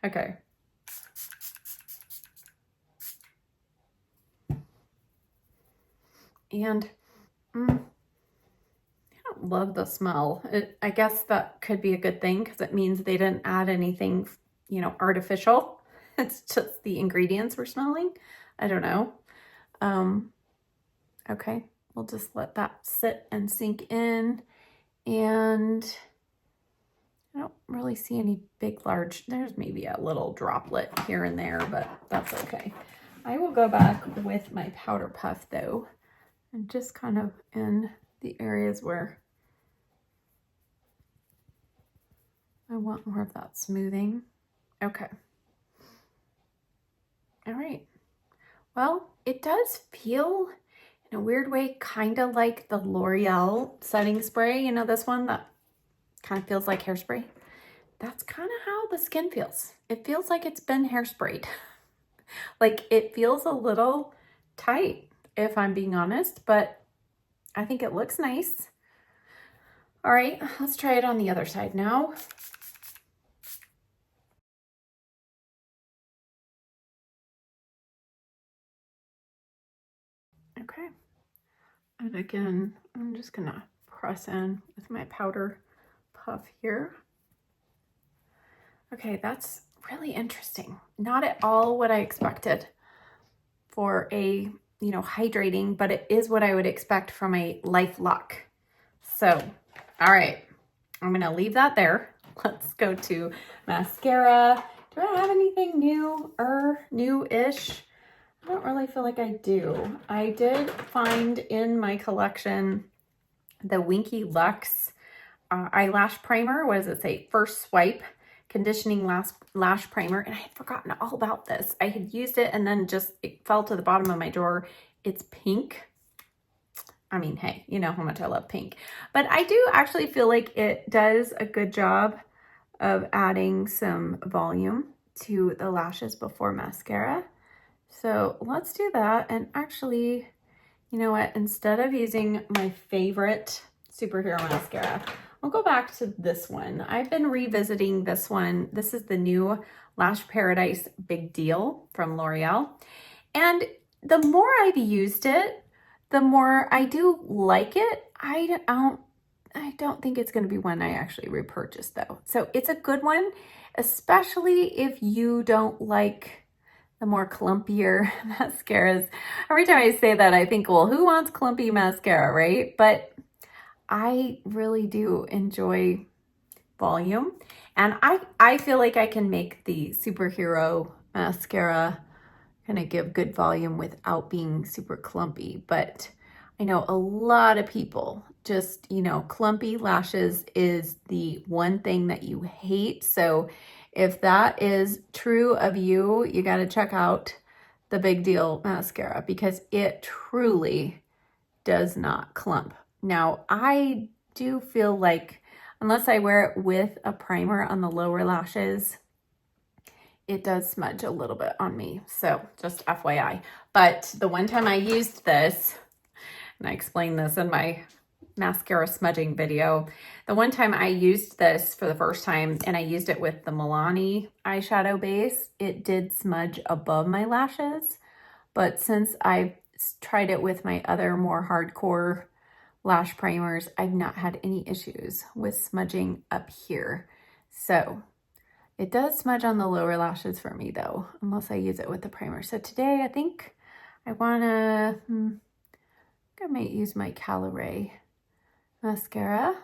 Speaker 1: Okay. And I don't love the smell. I guess that could be a good thing because it means they didn't add anything, artificial. It's just the ingredients we're smelling. I don't know. Okay, we'll just let that sit and sink in. And I don't really see any there's maybe a little droplet here and there, but that's okay. I will go back with my powder puff though, and just kind of in the areas where I want more of that smoothing. Okay. All right. Well, it does feel in a weird way kind of like the L'Oreal setting spray. This one that kind of feels like hairspray. That's kind of how the skin feels. It feels like it's been hairsprayed. Like it feels a little tight, if I'm being honest, but I think it looks nice. All right, let's try it on the other side now. Okay, and again, I'm just gonna press in with my powder puff here. Okay, that's really interesting. Not at all what I expected for a, hydrating, but it is what I would expect from a Life Lock. So, all right, I'm gonna leave that there. Let's go to mascara. Do I have anything new-ish? I don't really feel like I do. I did find in my collection the Winky Luxe eyelash primer. What does it say? First Swipe conditioning lash primer, and I had forgotten all about this. I had used it and then it fell to the bottom of my drawer. It's pink. I mean, hey, you know how much I love pink, but I do actually feel like it does a good job of adding some volume to the lashes before mascara. So let's do that. And actually, you know what? Instead of using my favorite superhero mascara, I'll go back to this one. I've been revisiting this one. This is the new Lash Paradise Big Deal from L'Oreal. And the more I've used it, the more I do like it, I don't think it's going to be one I actually repurchase though. So it's a good one, especially if you don't like the more clumpier mascaras. Every time I say that, I think, well, who wants clumpy mascara, right? But I really do enjoy volume. And I feel like I can make the superhero mascara kind of give good volume without being super clumpy. But I know a lot of people just, you know, clumpy lashes is the one thing that you hate. So if that is true of you, you got to check out the Big Deal mascara because it truly does not clump. Now, I do feel like unless I wear it with a primer on the lower lashes, it does smudge a little bit on me. So just FYI. But the one time I used this, and I explained this in my mascara smudging video, the one time I used this for the first time and I used it with the Milani eyeshadow base, it did smudge above my lashes. But since I've tried it with my other more hardcore lash primers, I've not had any issues with smudging up here. So it does smudge on the lower lashes for me though, unless I use it with the primer. So today I think I wanna, I might use my Calorie mascara.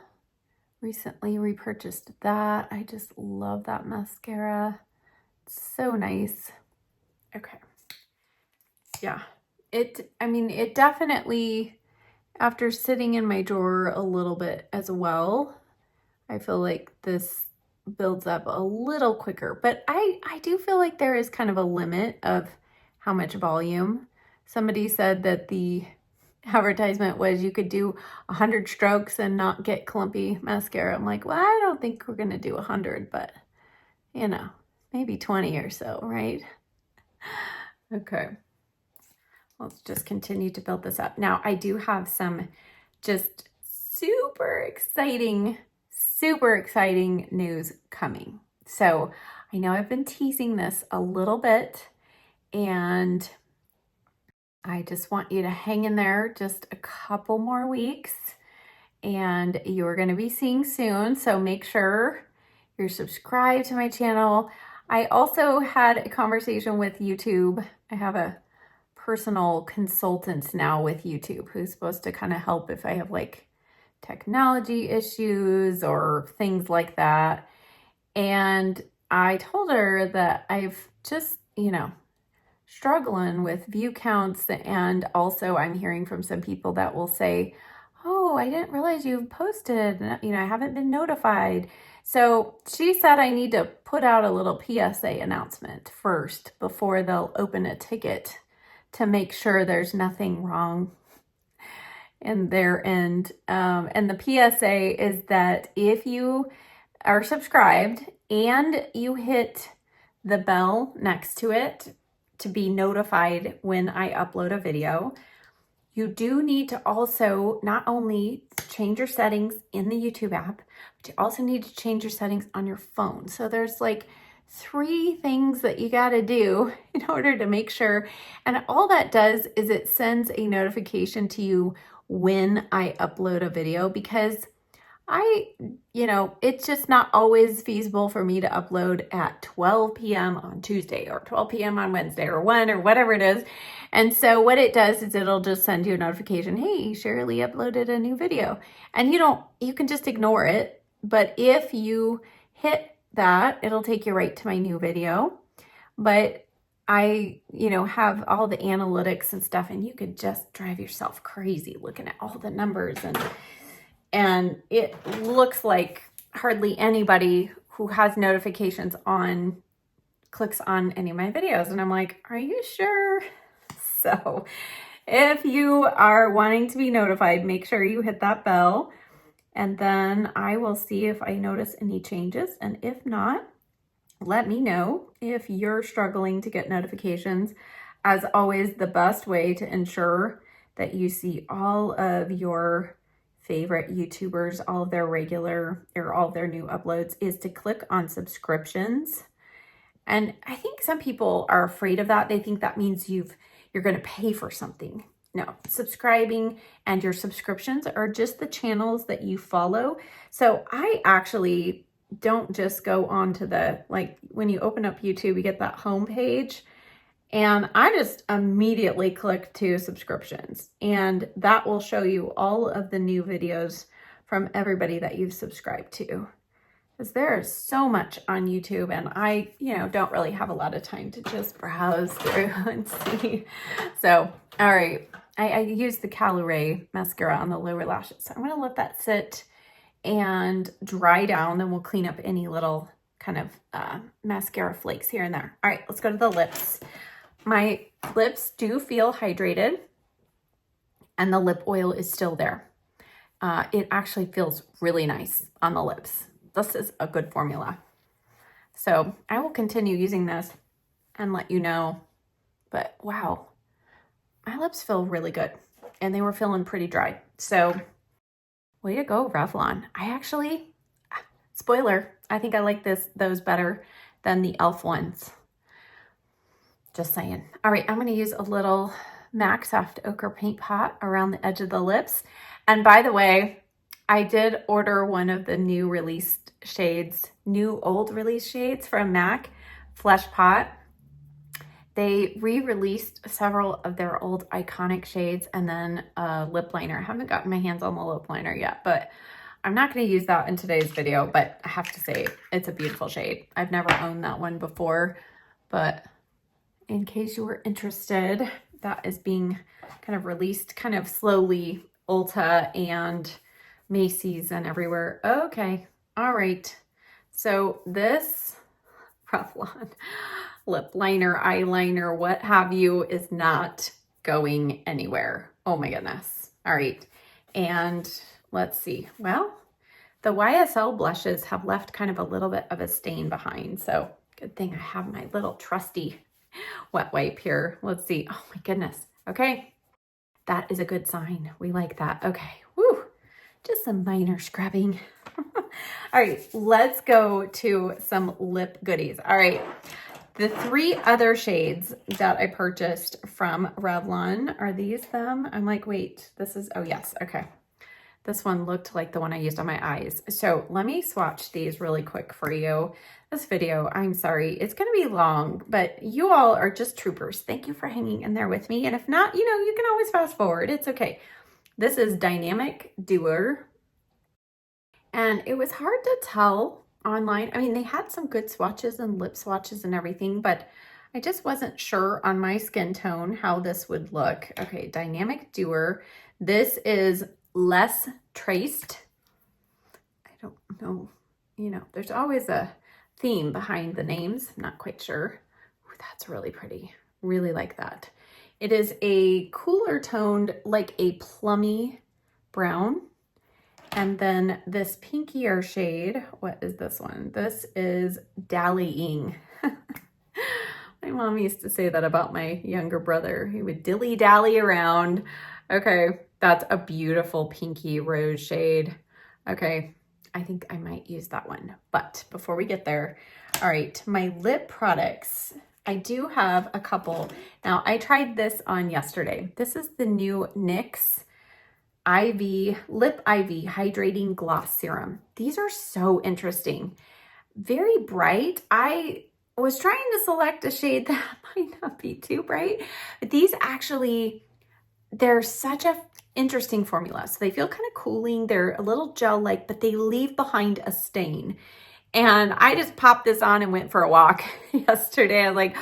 Speaker 1: Recently repurchased that. I just love that mascara. It's so nice. Okay. Yeah, it definitely, after sitting in my drawer a little bit as well, I feel like this builds up a little quicker, but I do feel like there is kind of a limit of how much volume. Somebody said that the advertisement was you could do 100 strokes and not get clumpy mascara. I'm like, well, I don't think we're going to do 100, but you know, maybe 20 or so, right? Okay. Let's just continue to build this up. Now, I do have some just super exciting news coming. So I know I've been teasing this a little bit, and I just want you to hang in there just a couple more weeks, and you're going to be seeing soon. So make sure you're subscribed to my channel. I also had a conversation with YouTube. I have a personal consultant now with YouTube who's supposed to kind of help if I have like technology issues or things like that. And I told her that I've just, you know, struggling with view counts, and also I'm hearing from some people that will say, oh, I didn't realize you posted, you know, I haven't been notified. So she said I need to put out a little PSA announcement first before they'll open a ticket to make sure there's nothing wrong in their end. And the PSA is that if you are subscribed and you hit the bell next to it to be notified when I upload a video, you do need to also not only change your settings in the YouTube app, but you also need to change your settings on your phone. So there's like 3 things that you got to do in order to make sure. And all that does is it sends a notification to you when I upload a video, because it's just not always feasible for me to upload at 12 p.m. on Tuesday or 12 p.m. on Wednesday or 1 or whatever it is. And so what it does is it'll just send you a notification, hey, Shirley uploaded a new video. And you can just ignore it. But if you hit that, it'll take you right to my new video. But I, have all the analytics and stuff, and you could just drive yourself crazy looking at all the numbers, and it looks like hardly anybody who has notifications on clicks on any of my videos. And I'm like, are you sure? So if you are wanting to be notified, make sure you hit that bell, and then I will see if I notice any changes. And if not, let me know if you're struggling to get notifications. As always, the best way to ensure that you see all of your favorite YouTubers, all of their regular or all of their new uploads, is to click on subscriptions. And I think some people are afraid of that. They think that means you're going to pay for something. no, subscribing and your subscriptions are just the channels that you follow. So I actually don't just go on to the, like when you open up YouTube, you get that home page and I just immediately click to subscriptions and that will show you all of the new videos from everybody that you've subscribed to. Because there is so much on YouTube and I, don't really have a lot of time to just browse through and see. So, all right, I used the Calorie mascara on the lower lashes. So I'm gonna let that sit and dry down, then we'll clean up any little kind of mascara flakes here and there. All right, let's go to the lips. My lips do feel hydrated and the lip oil is still there. It actually feels really nice on the lips. This is a good formula. So I will continue using this and let you know, but wow, my lips feel really good and they were feeling pretty dry. So way to go, Revlon. I actually, spoiler, I think I like those better than the e.l.f. ones. Just saying. All right, I'm going to use a little MAC Soft Ochre Paint Pot around the edge of the lips. And by the way, I did order one of the new released shades, new old release shades from MAC, Flesh Pot. They re-released several of their old iconic shades and then a lip liner. I haven't gotten my hands on the lip liner yet, but I'm not going to use that in today's video, but I have to say it's a beautiful shade. I've never owned that one before, but in case you were interested, that is being kind of released kind of slowly, Ulta and Macy's and everywhere. Okay. All right. So this Revlon lip liner, eyeliner, what have you, is not going anywhere. Oh my goodness. All right. And let's see. Well, the YSL blushes have left kind of a little bit of a stain behind. So good thing I have my little trusty wet wipe here. Let's see. Oh my goodness. Okay. That is a good sign. We like that. Okay. Woo. Just some minor scrubbing. All right, let's go to some lip goodies. All right, the 3 other shades that I purchased from Revlon, are these them? I'm like, wait, this is, oh yes, okay. This one looked like the one I used on my eyes. So let me swatch these really quick for you. This video, I'm sorry, it's gonna be long, but you all are just troopers. Thank you for hanging in there with me. And if not, you can always fast forward, it's okay. This is Dynamic Doer. And it was hard to tell online. I mean, they had some good swatches and lip swatches and everything, but I just wasn't sure on my skin tone how this would look. Okay, Dynamic Doer. This is less traced. I don't know, there's always a theme behind the names. I'm not quite sure. Ooh, that's really pretty. Really like that. It is a cooler toned, like a plummy brown. And then this pinkier shade, what is this one? This is Dallying. My mom used to say that about my younger brother. He would dilly-dally around. Okay, that's a beautiful pinky rose shade. Okay, I think I might use that one. But before we get there, all right, my lip products. I do have a couple. Now, I tried this on yesterday. This is the new NYX Lip Ivy Hydrating Gloss Serum. These are so interesting. Very bright. I was trying to select a shade that might not be too bright, but these actually, they're such a interesting formula. So they feel kind of cooling. They're a little gel-like, but they leave behind a stain. And I just popped this on and went for a walk yesterday. I was like,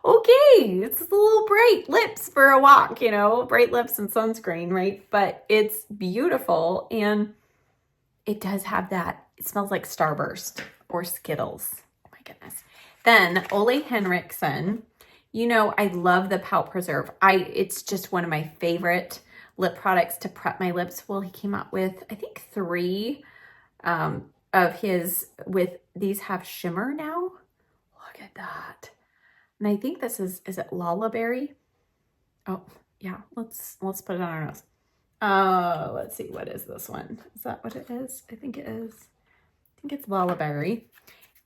Speaker 1: okay, it's a little bright lips for a walk, bright lips and sunscreen, right? But it's beautiful. And it does have that, it smells like Starburst or Skittles. Oh my goodness. Then Ole Henriksen, I love the Pout Preserve. It's just one of my favorite lip products to prep my lips. Well, he came out with, I think 3 of his with, these have shimmer now. Look at that. And I think this is it Lullaberry? Oh, yeah, let's put it on our nose. Let's see, what is this one? Is that what it is? I think it is. I think it's Lullaberry.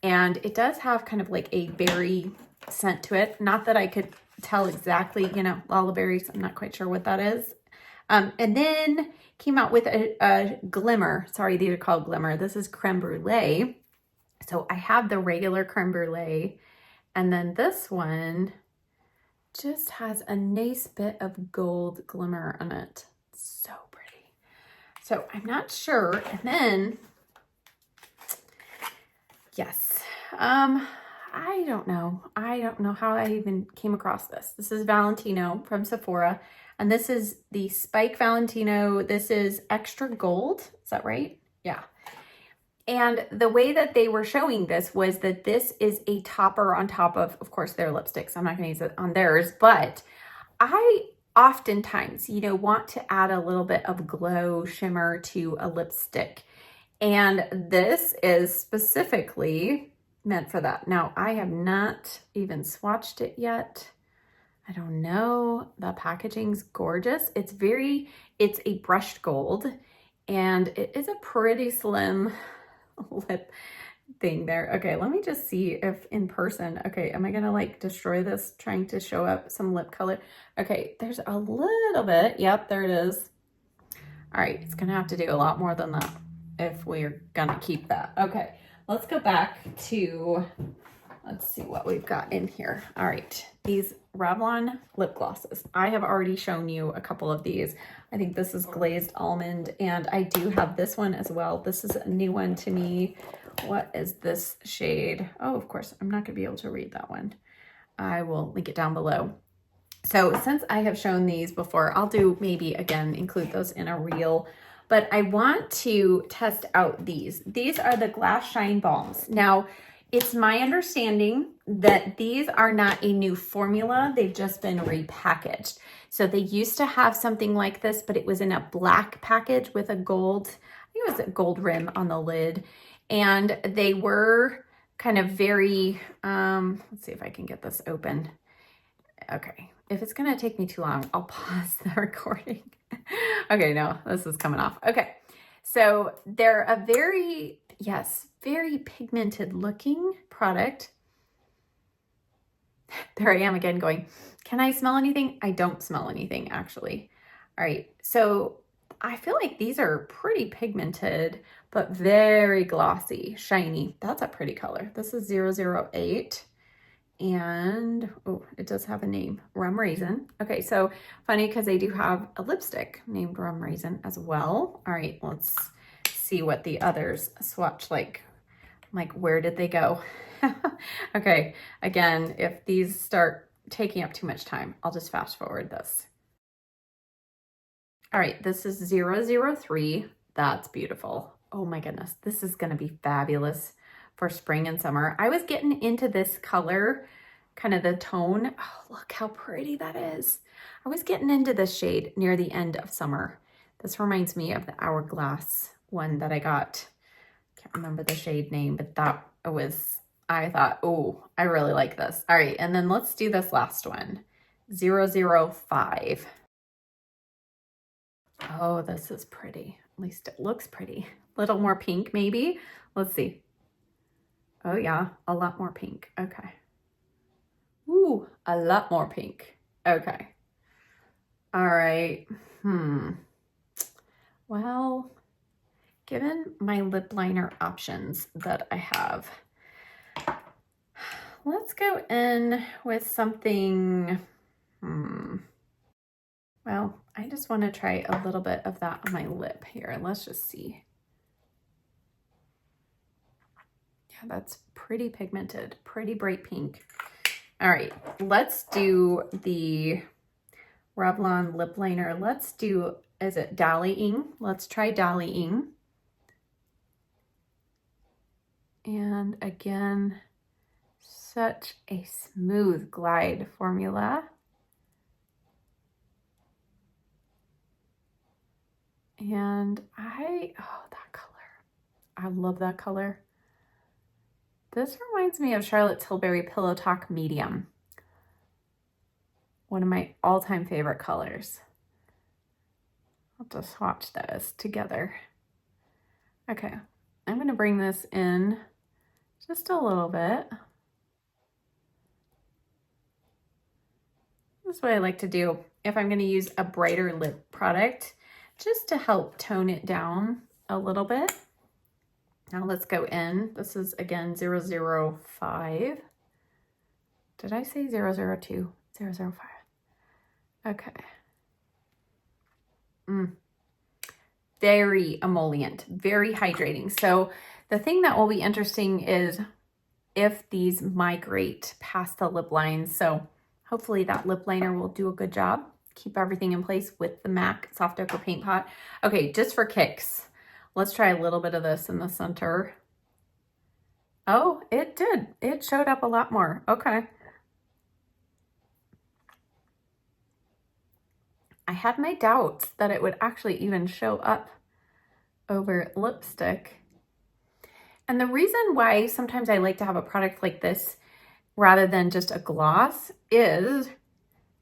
Speaker 1: And it does have kind of like a berry scent to it. Not that I could tell exactly, you know, all the berries. I'm not quite sure what that is. And then came out with a glimmer. Sorry, these are called glimmer. This is creme brulee. So I have the regular creme brulee, and then this one just has a nice bit of gold glimmer on it. So pretty. So I'm not sure. And then, yes, I don't know. I don't know how I even came across this. This is Valentino from Sephora, and this is the Spike Valentino. This is extra gold. Is that right? Yeah. And the way that they were showing this was that this is a topper on top of course, their lipsticks. I'm not going to use it on theirs, but I oftentimes, you know, want to add a little bit of glow shimmer to a lipstick. And this is specifically meant for that. Now, I have not even swatched it yet. I don't know. The packaging's gorgeous. It's a brushed gold, and it is a pretty slim lip thing there. Okay, let me just see if in person, okay, am I gonna like destroy this trying to show up some lip color? Okay, there's a little bit. Yep, there it is. All right, it's gonna have to do a lot more than that if we're gonna keep that. Okay, let's go back to, let's see what we've got in here. All right, these Revlon lip glosses. I have already shown you a couple of these. I think this is glazed almond, and I do have this one as well. This is a new one to me. What is this shade? Oh, of course, I'm not gonna be able to read that one. I will link it down below. So since I have shown these before, I'll do maybe again, include those in a reel, but I want to test out these. These are the Glass Shine Balms. Now, it's my understanding that these are not a new formula. They've just been repackaged. So they used to have something like this, but it was in a black package with a gold, I think it was a gold rim on the lid. And they were kind of very, let's see if I can get this open. Okay, if it's gonna take me too long, I'll pause the recording. Okay, no, this is coming off. Okay, so they're a very, yes, very pigmented looking product. There I am again going, can I smell anything? I don't smell anything actually. All right, so I feel like these are pretty pigmented, but very glossy, shiny. That's a pretty color. This is 008. And oh, it does have a name, Rum Raisin. Okay, so funny because they do have a lipstick named Rum Raisin as well. All right, let's see what the others swatch like. I'm like, where did they go? Okay, again, if these start taking up too much time, I'll just fast forward this. All right, this is 003. That's beautiful. Oh my goodness, this is gonna be fabulous for spring and summer. I was getting into this color, kind of the tone. Oh, look how pretty that is. I was getting into this shade near the end of summer. This reminds me of the Hourglass one that I got. Can't remember the shade name, but that was, I thought, oh, I really like this. All right, and then let's do this last one, 005. Oh, this is pretty. At least it looks pretty. A little more pink, maybe. Let's see. Oh yeah, a lot more pink. Okay. Ooh, a lot more pink. Okay. All right. Well, given my lip liner options that I have, let's go in with something, well, I just want to try a little bit of that on my lip here. Let's just see. Yeah, that's pretty pigmented, pretty bright pink. All right, let's do the Revlon lip liner. Let's do, is it Dallying? Let's try Dallying. And again, such a smooth glide formula. And oh, that color. I love that color. This reminds me of Charlotte Tilbury Pillow Talk Medium. One of my all-time favorite colors. I'll just swatch those together. Okay, I'm gonna bring this in just a little bit. That's what I like to do if I'm going to use a brighter lip product, just to help tone it down a little bit. Now let's go in. This is again 005. Did I say 002? 005. Okay. Very emollient, very hydrating. So the thing that will be interesting is if these migrate past the lip lines. So hopefully that lip liner will do a good job. Keep everything in place with the MAC Soft Ochre Paint Pot. Okay, just for kicks, let's try a little bit of this in the center. Oh, it did. It showed up a lot more. Okay. I had my doubts that it would actually even show up over lipstick. And the reason why sometimes I like to have a product like this rather than just a gloss is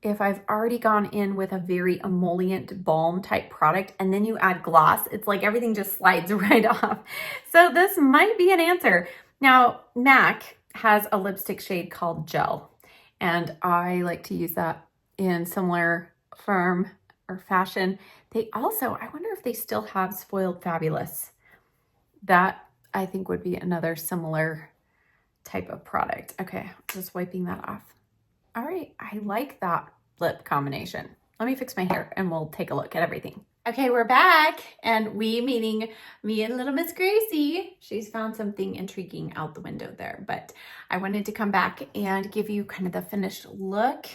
Speaker 1: if I've already gone in with a very emollient balm type product and then you add gloss, it's like everything just slides right off. So this might be an answer. Now, MAC has a lipstick shade called Gel, and I like to use that in similar firm or fashion. They also, I wonder if they still have Spoiled Fabulous. That I think would be another similar type of product. Okay, just wiping that off. All right, I like that lip combination. Let me fix my hair and we'll take a look at everything. Okay, we're back, and we meaning me and little Miss Gracie. She's found something intriguing out the window there, but I wanted to come back and give you kind of the finished look.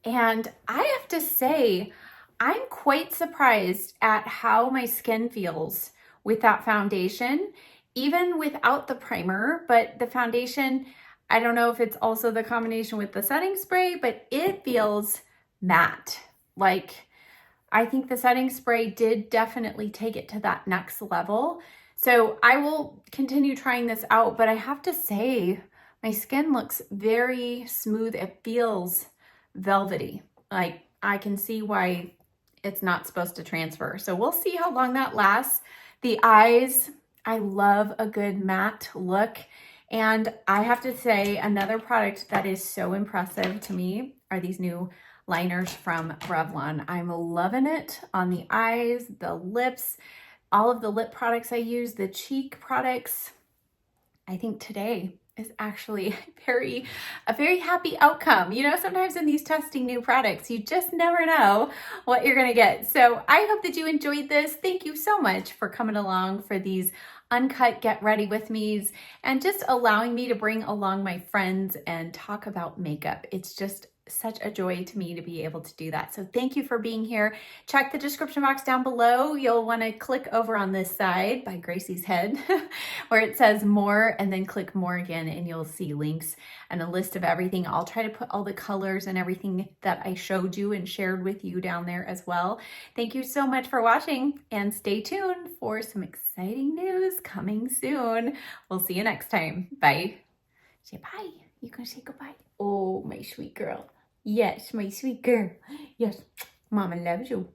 Speaker 1: And I have to say, I'm quite surprised at how my skin feels with that foundation, even without the primer. But the foundation, I don't know if it's also the combination with the setting spray, but it feels matte. Like, I think the setting spray did definitely take it to that next level. So I will continue trying this out, but I have to say, my skin looks very smooth. It feels velvety. Like, I can see why it's not supposed to transfer. So we'll see how long that lasts. The eyes, I love a good matte look. And I have to say, another product that is so impressive to me are these new liners from Revlon. I'm loving it on the eyes, the lips, all of the lip products I use, the cheek products. I think today is actually a very happy outcome. You know, sometimes in these testing new products, you just never know what you're gonna get. So I hope that you enjoyed this. Thank you so much for coming along for these uncut get ready with me's and just allowing me to bring along my friends and talk about makeup. It's just such a joy to me to be able to do that. So thank you for being here. Check the description box down below. You'll want to click over on this side by Gracie's head where it says more, and then click more again, and you'll see links and a list of everything. I'll try to put all the colors and everything that I showed you and shared with you down there as well. Thank you so much for watching, and stay tuned for some exciting news coming soon. We'll see you next time. Bye. Say bye. You can say goodbye. Oh, my sweet girl. Yes, my sweet girl. Yes, Mama loves you.